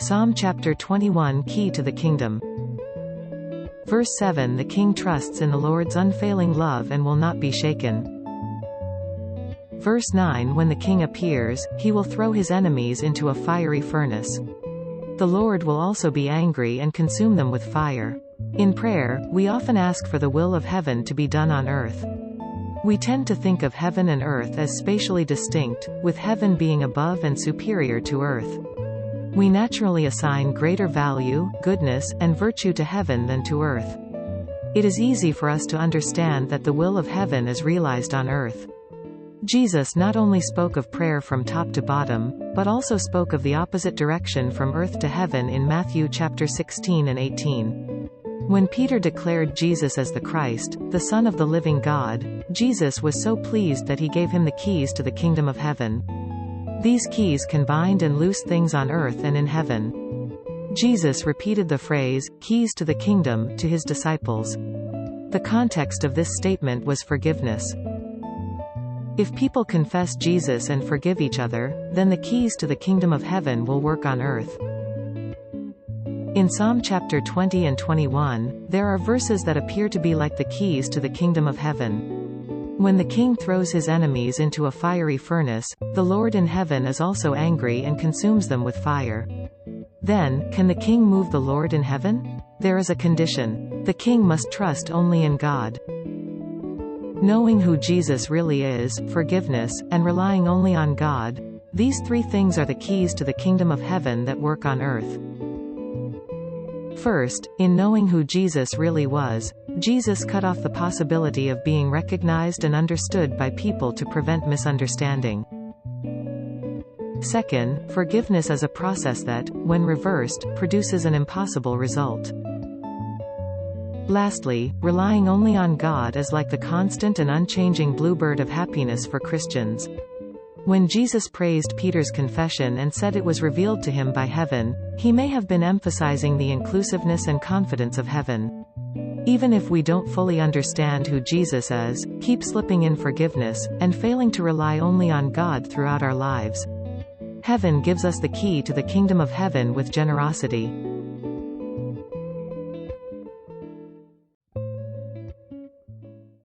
Psalm chapter 21 Key to the Kingdom. Verse 7 The king trusts in the Lord's unfailing love and will not be shaken. Verse 9 When the king appears, he will throw his enemies into a fiery furnace. The Lord will also be angry and consume them with fire. In prayer, we often ask for the will of heaven to be done on earth. We tend to think of heaven and earth as spatially distinct, with heaven being above and superior to earth. We naturally assign greater value, goodness, and virtue to heaven than to earth. It is easy for us to understand that the will of heaven is realized on earth. Jesus not only spoke of prayer from top to bottom, but also spoke of the opposite direction from earth to heaven in Matthew chapter 16 and 18. When Peter declared Jesus as the Christ, the Son of the living God, Jesus was so pleased that he gave him the keys to the kingdom of heaven. These keys can bind and loose things on earth and in heaven. Jesus repeated the phrase, keys to the kingdom, to his disciples. The context of this statement was forgiveness. If people confess Jesus and forgive each other, then the keys to the kingdom of heaven will work on earth. In Psalm chapter 20 and 21, there are verses that appear to be like the keys to the kingdom of heaven. When the king throws his enemies into a fiery furnace, the Lord in heaven is also angry and consumes them with fire. Then, can the king move the Lord in heaven? There is a condition. The king must trust only in God. Knowing who Jesus really is, forgiveness, and relying only on God, these three things are the keys to the kingdom of heaven that work on earth. First, in knowing who Jesus really was, Jesus cut off the possibility of being recognized and understood by people to prevent misunderstanding. Second, forgiveness is a process that, when reversed, produces an impossible result. Lastly, relying only on God is like the constant and unchanging bluebird of happiness for Christians. When Jesus praised Peter's confession and said it was revealed to him by heaven, he may have been emphasizing the inclusiveness and confidence of heaven. Even if we don't fully understand who Jesus is, keep slipping in forgiveness, and failing to rely only on God throughout our lives. Heaven gives us the key to the kingdom of heaven with generosity.